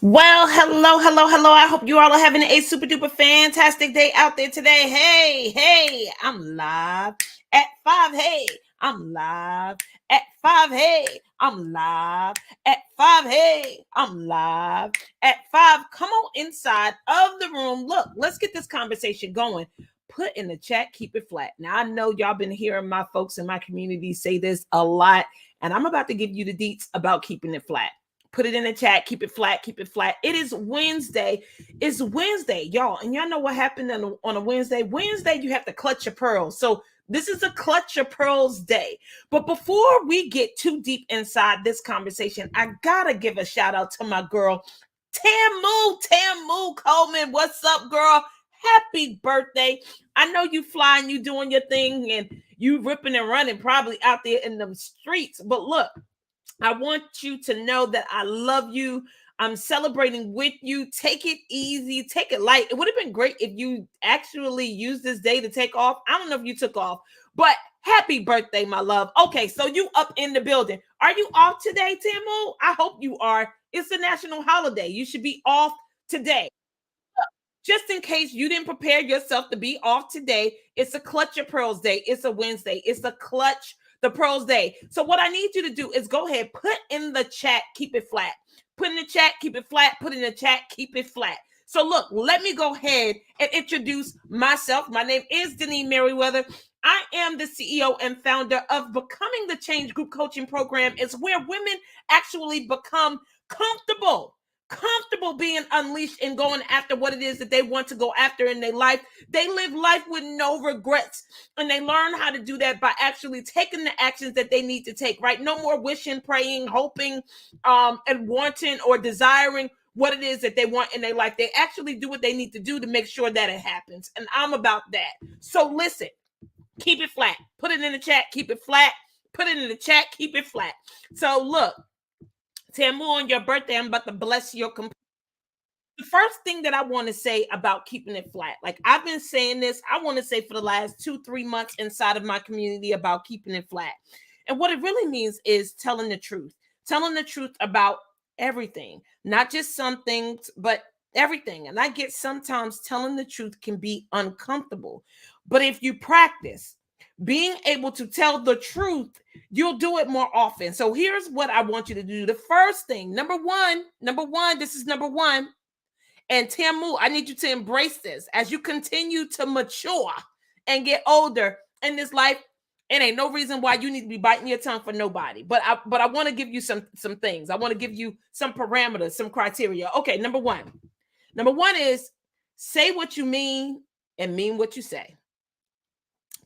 Well, hello. I hope you all are having a super duper fantastic day out there today. Hey, I'm live at 5. Hey, I'm live at 5. Hey, I'm live at 5. Hey, I'm live at 5. Come on inside of the room. Look, let's get this conversation going. Put in the chat, keep it flat. Now, I know y'all been hearing my folks in my community say this a lot, and I'm about to give you the deets about keeping it flat. Put it in the chat. Keep it flat. Keep it flat. It is Wednesday. It's Wednesday, y'all. And y'all know what happened on a Wednesday? Wednesday, you have to clutch your pearls. So this is a clutch your pearls day. But before we get too deep inside this conversation, I gotta give a shout out to my girl, Tamu Coleman. What's up, girl? Happy birthday. I know you flying, you doing your thing, and you ripping and running probably out there in them streets. But look, I want you to know that I love you. I'm celebrating with you. Take it easy, take it light. It would have been great if you actually used this day to take off. I don't know if you took off, but happy birthday, my love. Okay, so you up in the building. Are you off today, Tamu? I hope you are. It's a national holiday. You should be off today. Just in case you didn't prepare yourself to be off today, it's a clutch your pearls day. It's a Wednesday. It's a clutch the pearls day. So what I need you to do is go ahead, put in the chat, keep it flat. Put in the chat, keep it flat. Put in the chat, keep it flat. So look, let me go ahead and introduce myself. My name is Denise Merriweather. I am the CEO and founder of Becoming the Change Group Coaching Program. It's where women actually become comfortable being unleashed and going after what it is that they want to go after in their life. They live life with no regrets, and they learn how to do that by actually taking the actions that they need to take, right? No more wishing, praying, hoping, and wanting or desiring what it is that they want in their life. They actually do what they need to do to make sure that it happens, and I'm about that. So listen, keep it flat. Put it in the chat, keep it flat. Put it in the chat, keep it flat. So look, Tamu, on your birthday, I'm about to bless your the first thing that I want to say about keeping it flat, like I've been saying this, I want to say for the last 2-3 months inside of my community about keeping it flat. And what it really means is telling the truth about everything, not just some things, but everything. And I get sometimes telling the truth can be uncomfortable. But if you practice being able to tell the truth, you'll do it more often. So here's what I want you to do. The first thing, number one, this is number one. And Tamu, I need you to embrace this as you continue to mature and get older in this life. It ain't no reason why you need to be biting your tongue for nobody. But I want to give you some things. I want to give you some parameters, some criteria. Okay, number one. Number one is say what you mean and mean what you say.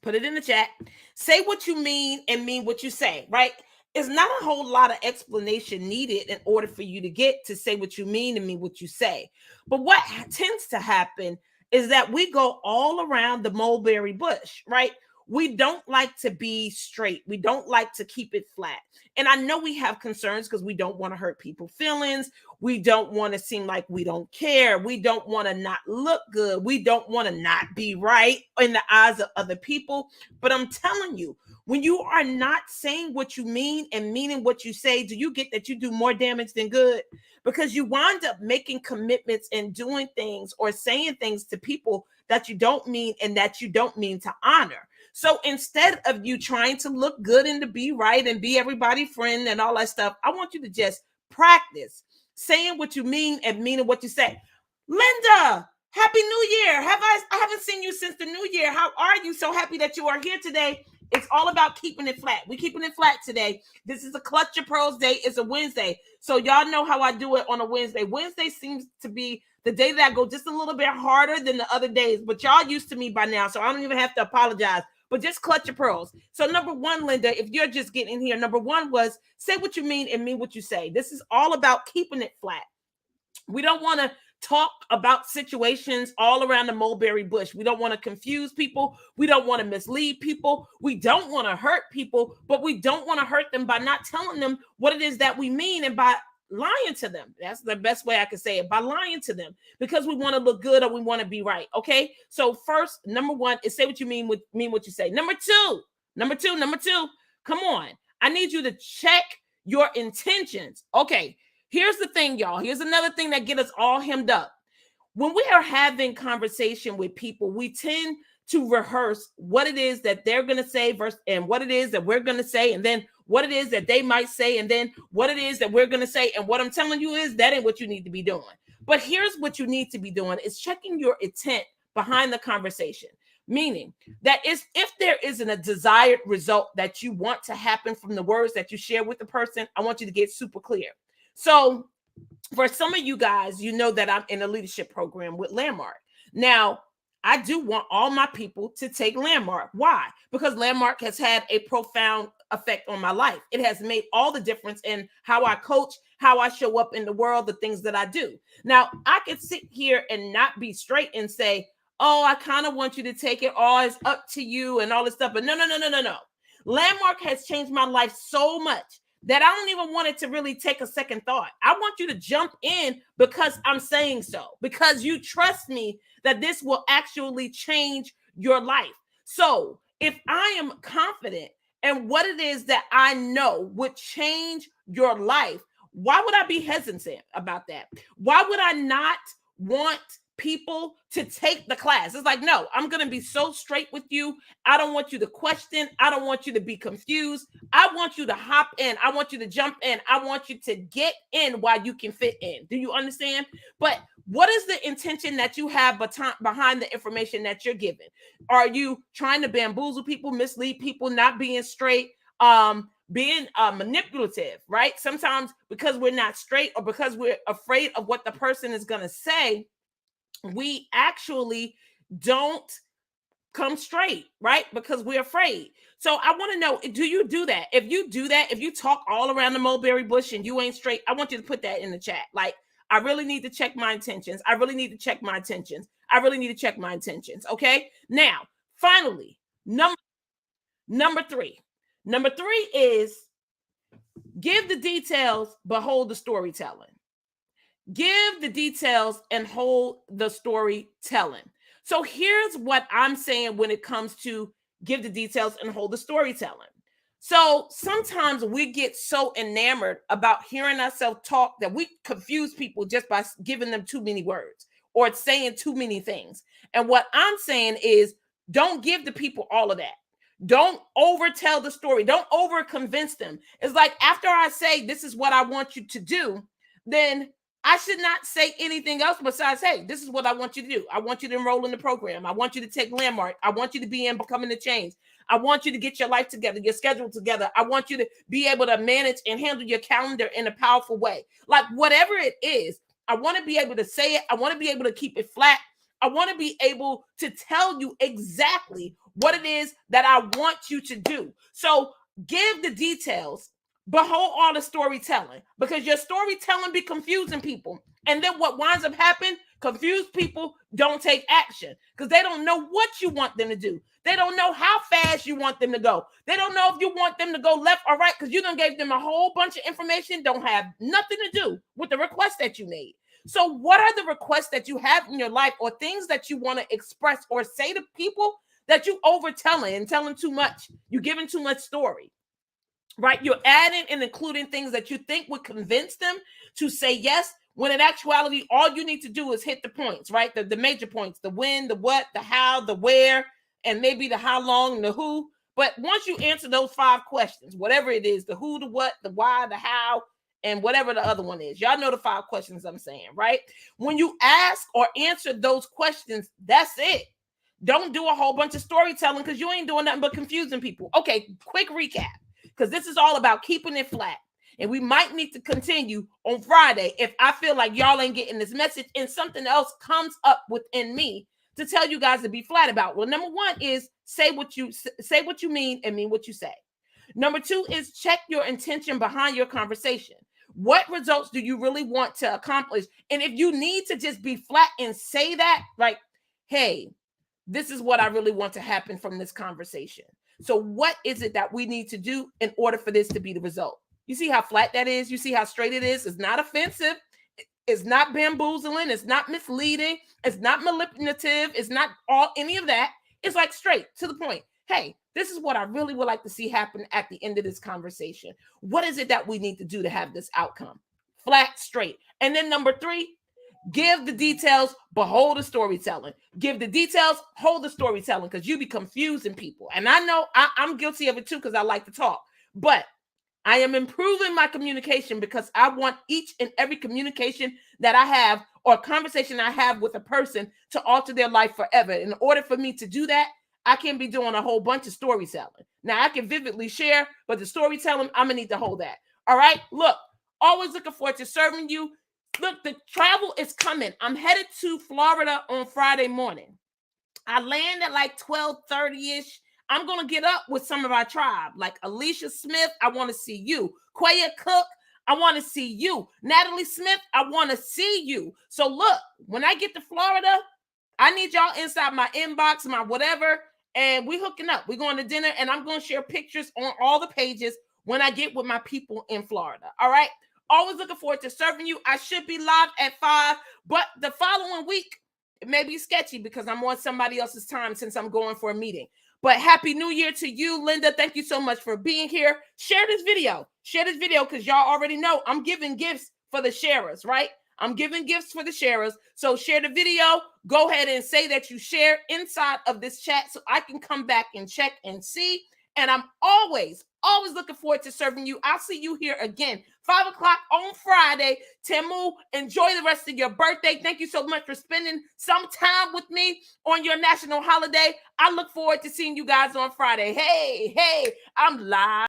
Put it in the chat. Say what you mean and mean what you say, right? It's not a whole lot of explanation needed in order for you to get to say what you mean and mean what you say. But what tends to happen is that we go all around the mulberry bush, right? We don't like to be straight. We don't like to keep it flat. And I know we have concerns because we don't want to hurt people's feelings. We don't want to seem like we don't care. We don't want to not look good. We don't want to not be right in the eyes of other people. But I'm telling you, when you are not saying what you mean and meaning what you say, do you get that you do more damage than good? Because you wind up making commitments and doing things or saying things to people that you don't mean and that you don't mean to honor. So instead of you trying to look good and to be right and be everybody's friend and all that stuff, I want you to just practice saying what you mean and meaning what you say. Linda, happy new year. I haven't seen you since the new year. How are you? So happy that you are here today. It's all about keeping it flat. We're keeping it flat today. This is a Clutch Your Pearls day. It's a Wednesday. So y'all know how I do it on a Wednesday. Wednesday seems to be the day that I go just a little bit harder than the other days. But y'all used to me by now, so I don't even have to apologize. But just clutch your pearls. So number one, Linda, if you're just getting in here, number one was say what you mean and mean what you say. This is all about keeping it flat. We don't want to talk about situations all around the mulberry bush. We don't want to confuse people. We don't want to mislead people. We don't want to hurt people, but we don't want to hurt them by not telling them what it is that we mean and by lying to them. That's the best way I can say it, by lying to them because we want to look good or we want to be right. Okay. So first, number one is say what you mean what you say. Number two, come on. I need you to check your intentions. Okay. Here's the thing, y'all. Here's another thing that get us all hemmed up. When we are having conversation with people, we tend to rehearse what it is that they're going to say versus and what it is that we're going to say, and then what it is that they might say, and then what it is that we're going to say. And what I'm telling you is that ain't what you need to be doing. But here's what you need to be doing is checking your intent behind the conversation. Meaning that is if there isn't a desired result that you want to happen from the words that you share with the person, I want you to get super clear. So for some of you guys, you know that I'm in a leadership program with Landmark. Now, I do want all my people to take Landmark. Why? Because Landmark has had a profound effect on my life. It has made all the difference in how I coach, how I show up in the world, the things that I do. Now, I could sit here and not be straight and say, oh, I kind of want you to take it. Oh, it's up to you and all this stuff. But no. Landmark has changed my life so much that I don't even want it to really take a second thought. I want you to jump in because I'm saying so, because you trust me that this will actually change your life. So if I am confident in what it is that I know would change your life, why would I be hesitant about that? Why would I not want people to take the class? It's like, no, I'm going to be so straight with you. I don't want you to question. I don't want you to be confused. I want you to hop in. I want you to jump in. I want you to get in while you can fit in. Do you understand? But what is the intention that you have behind the information that you're giving? Are you trying to bamboozle people, mislead people, not being straight, being manipulative, right? Sometimes because we're not straight or because we're afraid of what the person is going to say, we actually don't come straight, right? Because we're afraid. So I want to know, do you do that? If you do that, if you talk all around the mulberry bush and you ain't straight, I want you to put that in the chat. Like, I really need to check my intentions. I really need to check my intentions. I really need to check my intentions. Okay. Now, finally, number three. Number three is give the details, but hold the storytelling. Give the details and hold the storytelling. So here's what I'm saying when it comes to give the details and hold the storytelling. So sometimes we get so enamored about hearing ourselves talk that we confuse people just by giving them too many words or saying too many things. And what I'm saying is don't give the people all of that. Don't overtell the story. Don't over convince them. It's like after I say this is what I want you to do, then I should not say anything else besides, hey, this is what I want you to do. I want you to enroll in the program. I want you to take Landmark. I want you to be in Becoming the Change. I want you to get your life together, your schedule together. I want you to be able to manage and handle your calendar in a powerful way. Like whatever it is, I want to be able to say it. I want to be able to keep it flat. I want to be able to tell you exactly what it is that I want you to do. So give the details, but hold all the storytelling, because your storytelling be confusing people. And then what winds up happening, confused people don't take action because they don't know what you want them to do. They don't know how fast you want them to go. They don't know if you want them to go left or right because you done gave them a whole bunch of information, don't have nothing to do with the request that you made. So what are the requests that you have in your life or things that you want to express or say to people that you overtelling and telling too much? You're giving too much story, right? You're adding and including things that you think would convince them to say yes, when in actuality, all you need to do is hit the points, right? The major points, the when, the what, the how, the where, and maybe the how long, the who. But once you answer those 5 questions, whatever it is, the who, the what, the why, the how, and whatever the other one is. Y'all know the 5 questions I'm saying, right? When you ask or answer those questions, that's it. Don't do a whole bunch of storytelling because you ain't doing nothing but confusing people. Okay, quick recap, because this is all about keeping it flat. And we might need to continue on Friday if I feel like y'all ain't getting this message and something else comes up within me to tell you guys to be flat about. Well, number 1 is say what you mean and mean what you say. Number 2 is check your intention behind your conversation. What results do you really want to accomplish? And if you need to just be flat and say that, like, hey, this is what I really want to happen from this conversation. So what is it that we need to do in order for this to be the result? You see how flat that is? You see how straight it is? It's not offensive. It's not bamboozling. It's not misleading. It's not manipulative. It's not any of that. It's like straight to the point. Hey, this is what I really would like to see happen at the end of this conversation. What is it that we need to do to have this outcome? flat straight. And then number 3, give the details, but hold the storytelling. Give the details, hold the storytelling, because you be confusing people. And I know I'm guilty of it too, because I like to talk. But I am improving my communication because I want each and every communication that I have or conversation I have with a person to alter their life forever. In order for me to do that, I can't be doing a whole bunch of storytelling. Now, I can vividly share, but the storytelling, I'm going to need to hold that. All right? Look, always looking forward to serving you. Look, the travel is coming. I'm headed to Florida on Friday morning. I land at like 12:30-ish. I'm going to get up with some of our tribe, like Alicia Smith. I want to see you. Quaya Cook, I want to see you. Natalie Smith, I want to see you. So look, when I get to Florida, I need y'all inside my inbox, my whatever, and we hooking up. We're going to dinner, and I'm going to share pictures on all the pages when I get with my people in Florida. All right? Always looking forward to serving you. I should be live at 5, but the following week, it may be sketchy because I'm on somebody else's time since I'm going for a meeting. But Happy New Year to you, Linda. Thank you so much for being here. Share this video. Share this video because y'all already know I'm giving gifts for the sharers, right? I'm giving gifts for the sharers. So share the video. Go ahead and say that you share inside of this chat so I can come back and check and see. And I'm always looking forward to serving you. I'll see you here again, 5 o'clock on Friday. Temu, enjoy the rest of your birthday. Thank you so much for spending some time with me on your national holiday. I look forward to seeing you guys on Friday. Hey, I'm live.